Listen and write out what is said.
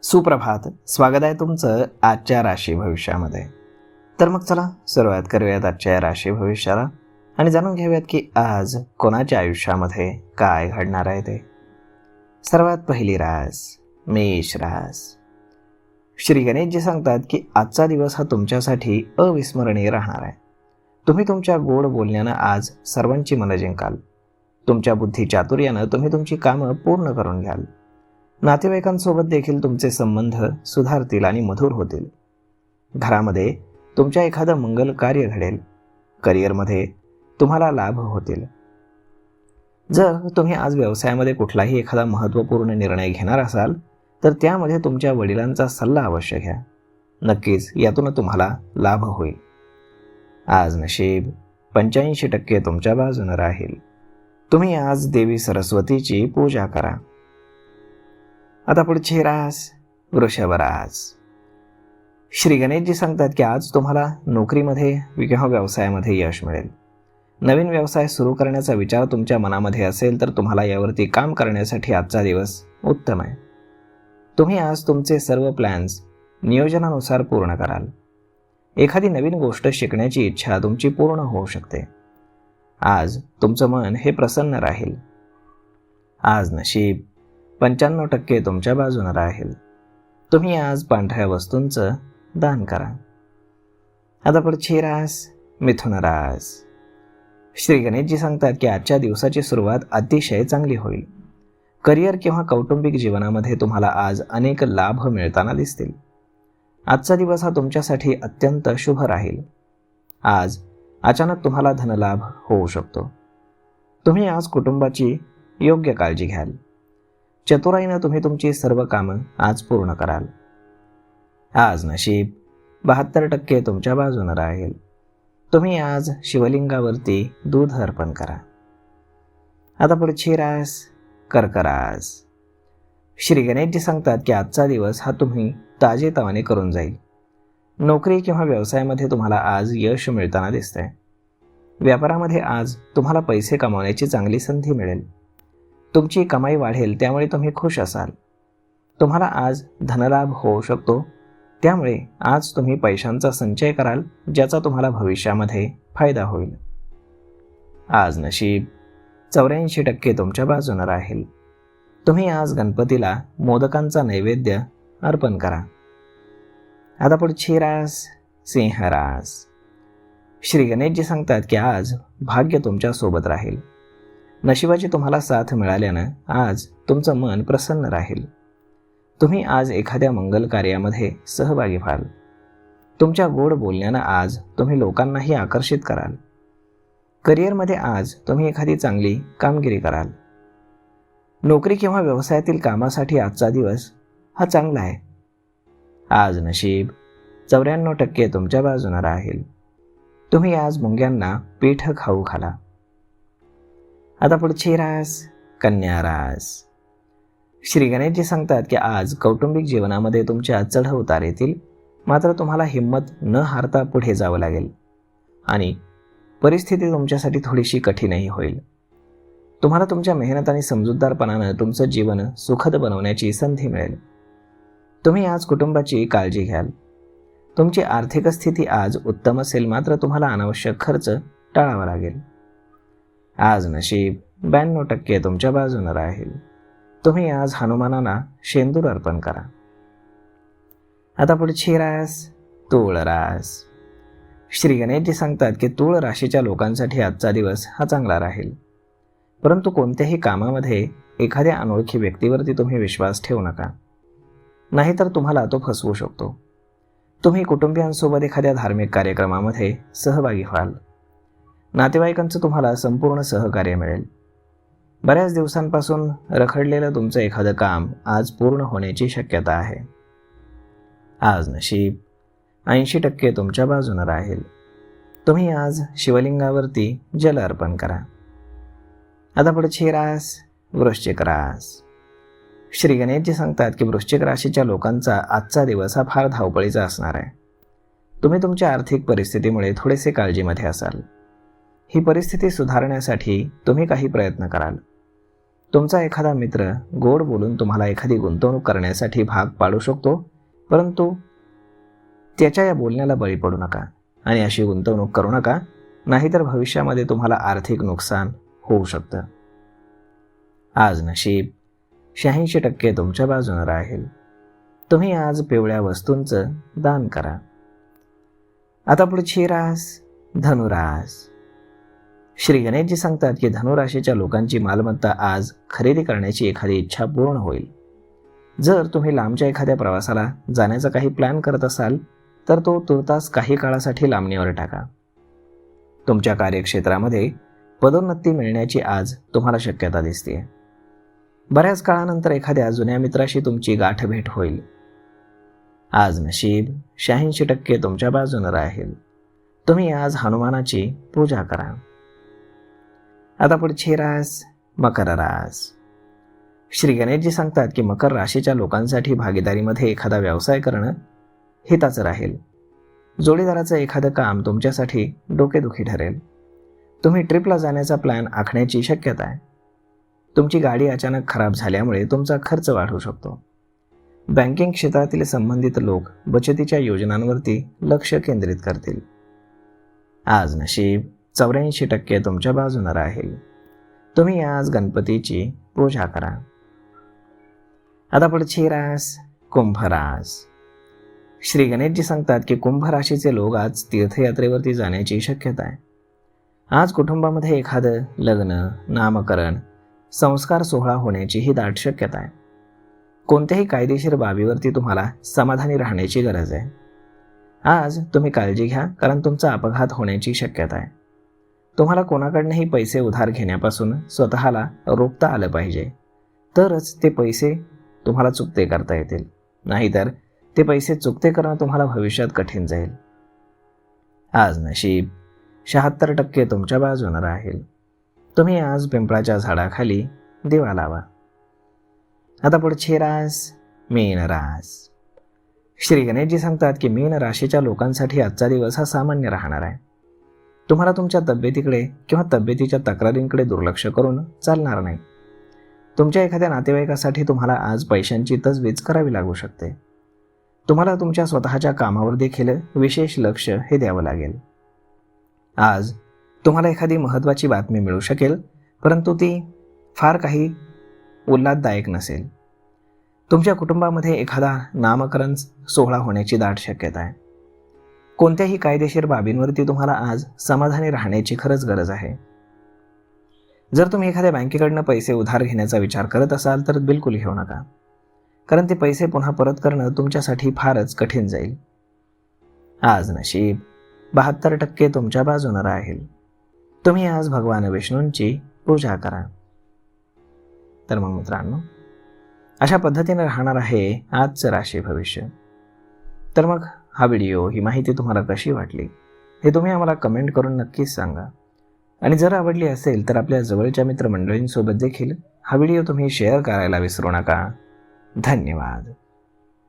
सुप्रभात. स्वागत आहे तुमचं आजच्या राशी भविष्यामध्ये. तर मग चला सुरुवात करूयात आजच्या या राशी भविष्याला आणि जाणून घेऊयात की आज कोणाच्या आयुष्यामध्ये काय घडणार आहे ते. सर्वात पहिली रास मेष रास. श्री गणेशजी सांगतात की आजचा दिवस हा तुमच्यासाठी अविस्मरणीय राहणार आहे. तुम्ही तुमच्या गोड बोलण्यानं आज सर्वांची मनं जिंकाल. तुमच्या बुद्धी चातुर्यानं तुम्ही तुमची कामं पूर्ण करून घ्याल. नातेवाईकांसोबत देखील तुमचे संबंध सुधारतील आणि मधुर होतील. घरामध्ये तुमच्या एखादं मंगल कार्य घडेल. करिअरमध्ये तुम्हाला लाभ होतील. जर तुम्ही आज व्यवसायामध्ये कुठलाही एखादा महत्त्वपूर्ण निर्णय घेणार असाल तर त्यामध्ये तुमच्या वडिलांचा सल्ला अवश्य घ्या. नक्कीच यातून तुम्हाला लाभ होईल. आज नशीब 85% तुमच्या बाजूने राहील. तुम्ही आज देवी सरस्वतीची पूजा करा. आता पुढची रास वृषभ रास. श्री गणेशजी सांगतात की आज तुम्हाला नोकरीमध्ये किंवा व्यवसायामध्ये यश मिळेल. नवीन व्यवसाय सुरू करण्याचा विचार तुमच्या मनामध्ये असेल तर तुम्हाला यावरती काम करण्यासाठी आजचा दिवस उत्तम आहे. तुम्ही आज तुमचे सर्व प्लॅन्स नियोजनानुसार पूर्ण कराल. एखादी नवीन गोष्ट शिकण्याची इच्छा तुमची पूर्ण होऊ शकते. आज तुमचं मन हे प्रसन्न राहील. आज नशीब 95% तुमच्या बाजूने राहील. तुम्ही आज पांढऱ्या वस्तूंचं दान करा. आता पुढची रास मिथुन रास. श्री गणेशजी सांगतात की आजच्या दिवसाची सुरुवात अतिशय चांगली होईल. करिअर किंवा कौटुंबिक जीवनामध्ये तुम्हाला आज अनेक लाभ मिळताना दिसतील. आजचा दिवस हा तुमच्यासाठी अत्यंत शुभ राहील. आज अचानक तुम्हाला धनलाभ होऊ शकतो. तुम्ही आज कुटुंबाची योग्य काळजी घ्याल. चतुराईनं तुम्ही तुमची सर्व कामं आज पूर्ण कराल. आज नशीब 72% तुमच्या बाजूने राहील. तुम्ही आज शिवलिंगावरती दूध अर्पण करा. आता पुढची रास कर्क रास. श्री गणेशजी सांगतात की आजचा दिवस हा तुम्ही ताजेतवाने करून जाईल. नोकरी किंवा व्यवसायामध्ये तुम्हाला आज यश मिळताना दिसतंय. व्यापारामध्ये आज तुम्हाला पैसे कमावण्याची चांगली संधी मिळेल. तुमची कमाई वाढेल त्यामुळे तुम्ही खुश असाल. तुम्हाला आज धनलाभ होऊ शकतो. त्यामुळे आज तुम्ही पैशांचा संचय कराल ज्याचा तुम्हाला भविष्यामध्ये फायदा होईल. आज नशीब 84% तुमच्या बाजूने राहील. तुम्ही आज गणपतीला मोदकांचा नैवेद्य अर्पण करा. आता पुढची रास सिंह रास. श्री गणेशजी सांगतात की आज भाग्य तुमच्या सोबत राहील. नशिबाची तुम्हाला साथ मिळाल्यानं आज तुमचं मन प्रसन्न राहील. तुम्ही आज एखाद्या मंगल कार्यामध्ये सहभागी व्हाल. तुमच्या गोड बोलण्यानं आज तुम्ही लोकांनाही आकर्षित कराल. करिअरमध्ये आज तुम्ही एखादी चांगली कामगिरी कराल. नोकरी किंवा व्यवसायातील कामासाठी आजचा दिवस हा चांगला आहे. आज नशीब 94% तुमच्या बाजूने राहील. तुम्ही आज मुंग्यांना पीठ खाऊ घाला. आता पुढची रास कन्या रास. श्री गणेशजी सांगतात की आज कौटुंबिक जीवनामध्ये तुमच्या चढ उतार येतील. मात्र तुम्हाला हिंमत न हारता पुढे जावं लागेल आणि परिस्थिती तुमच्यासाठी थोडीशी कठीणही होईल. तुम्हाला तुमच्या मेहनत आणि समजूतदारपणानं तुमचं जीवन सुखद बनवण्याची संधी मिळेल. तुम्ही आज कुटुंबाची काळजी घ्याल. तुमची आर्थिक स्थिती आज उत्तम असेल मात्र तुम्हाला अनावश्यक खर्च टाळावा लागेल. आज नशीब 92% तुमच्या बाजूने राहील. तुम्ही आज हनुमानांना शेंदूर अर्पण करा. आता पुढची रास तूळ रास. श्री गणेशजी सांगतात की तूळ राशीच्या लोकांसाठी आजचा दिवस हा चांगला राहील. परंतु कोणत्याही कामामध्ये एखाद्या अनोळखी व्यक्तीवरती तुम्ही विश्वास ठेवू नका. नाहीतर तुम्हाला तो फसवू शकतो. तुम्ही कुटुंबियांसोबत एखाद्या धार्मिक कार्यक्रमामध्ये सहभागी व्हाल. नातेवाईकांचं तुम्हाला संपूर्ण सहकार्य मिळेल. बऱ्याच दिवसांपासून रखडलेलं तुमचं एखादं काम आज पूर्ण होण्याची शक्यता आहे. आज नशीब 80% तुमच्या बाजूने राहील. तुम्ही आज शिवलिंगावरती जल अर्पण करा. आता पुढची रास वृश्चिक रास. श्री गणेशजी सांगतात की वृश्चिक राशीच्या लोकांचा आजचा दिवस हा फार धावपळीचा असणार आहे. तुम्ही तुमच्या आर्थिक परिस्थितीमुळे थोडेसे काळजीमध्ये असाल. ही परिस्थिती सुधारण्यासाठी तुम्ही काही प्रयत्न कराल. तुमचा एखादा मित्र गोड बोलून तुम्हाला एखादी गुंतवणूक करण्यासाठी भाग पाडू शकतो, परंतु त्याच्या या बोलण्याला बळी पडू नका आणि अशी गुंतवणूक करू नका, नाहीतर भविष्यामध्ये तुम्हाला आर्थिक नुकसान होऊ शकतं. आज नशीब 86% तुमच्या बाजूने राहील. तुम्ही आज पिवळ्या वस्तूंचं दान करा. आता पुढची रास धनुरास. श्री गणेशजी सांगतात की धनुराशीच्या लोकांची मालमत्ता आज खरेदी करण्याची एखादी इच्छा पूर्ण होईल. जर तुम्ही लांबच्या एखाद्या प्रवासाला जाण्याचा काही प्लॅन करत असाल तर तो तुर्तास काही काळासाठी लांबणीवर टाका. तुमच्या कार्यक्षेत्रामध्ये पदोन्नती मिळण्याची आज तुम्हाला शक्यता दिसते. बऱ्याच काळानंतर एखाद्या जुन्या मित्राशी तुमची गाठभेट होईल. आज नशीब 86% तुमच्या बाजूने राहील. तुम्ही आज हनुमानाची पूजा करा. आता पुढची रास मकर रास. श्री गणेशजी सांगतात की मकर राशीच्या लोकांसाठी भागीदारीमध्ये एखादा व्यवसाय करणं हिताचं राहील. जोडीदाराचं एखादं काम तुमच्यासाठी डोकेदुखी ठरेल. तुम्ही ट्रिपला जाण्याचा प्लॅन आखण्याची शक्यता आहे. तुमची गाडी अचानक खराब झाल्यामुळे तुमचा खर्च वाढू शकतो. बँकिंग क्षेत्रातील संबंधित लोक बचतीच्या योजनांवरती लक्ष केंद्रित करतील. आज नशीब 84% तुमच्या बाजूने राहील. तुम्ही आज गणपतीची पूजा करा. आता पुढची रास कुंभ रास. श्री गणेशजी सांगतात की कुंभ राशीचे लोक आज तीर्थयात्रेवरती जाण्याची शक्यता आहे. आज कुटुंबामध्ये एखादं लग्न, नामकरण, संस्कार सोहळा होण्याची ही दाट शक्यता आहे. कोणत्याही कायदेशीर बाबीवरती तुम्हाला समाधानी राहण्याची गरज आहे. आज तुम्ही काळजी घ्या, कारण तुमचा अपघात होण्याची शक्यता आहे. तुम्हाला कोणाकडनंही पैसे उधार घेण्यापासून स्वतःला रोखता आलं पाहिजे, तरच ते पैसे तुम्हाला चुकते करता येतील. नाहीतर ते पैसे चुकते करणं तुम्हाला भविष्यात कठीण जाईल. आज नशीब 76% तुमच्या बाजूने राहील. तुम्ही आज पिंपळाच्या झाडाखाली दिवा लावा. आता पुढची रास मीन रास. श्री गणेशजी सांगतात की मीन राशीच्या लोकांसाठी आजचा दिवस हा सामान्य राहणार आहे. तुम्हाला तुमच्या तब्येतीकडे किंवा तब्येतीच्या तक्रारींकडे दुर्लक्ष करून चालणार नाही. तुमच्या एखाद्या नातेवाईकासाठी तुम्हाला आज पैशांची तजवीज करावी लागू शकते. तुम्हाला तुमच्या स्वतःच्या कामावर देखील विशेष लक्ष हे द्यावं लागेल. आज तुम्हाला एखादी महत्त्वाची बातमी मिळू शकेल, परंतु ती फार काही उल्हासदायक नसेल. तुमच्या कुटुंबामध्ये एखादा नामकरण सोहळा होण्याची दाट शक्यता आहे. कोणत्याही कायदेशीर बाबींवरती तुम्हाला आज समाधानी राहण्याची खरंच गरज आहे. जर तुम्ही एखाद्या बँकेकडनं पैसे उधार घेण्याचा विचार करत असाल तर बिलकुल घेऊ नका, कारण ते पैसे पुन्हा परत करणं तुमच्यासाठी फारच कठीण जाईल. आज नशीब 72% तुमच्या बाजूने राहील. तुम्ही आज भगवान विष्णूंची पूजा करा. तर मग मित्रांनो, अशा पद्धतीने राहणार आहे आजचं राशी भविष्य. तर मग हा व्हिडिओ, ही माहिती तुम्हाला कशी वाटली हे तुम्ही आम्हाला कमेंट करून नक्कीच सांगा. आणि जर आवडली असेल तर आपल्या जवळच्या मित्रमंडळींसोबत देखील हा व्हिडिओ तुम्ही शेअर करायला विसरू नका. धन्यवाद.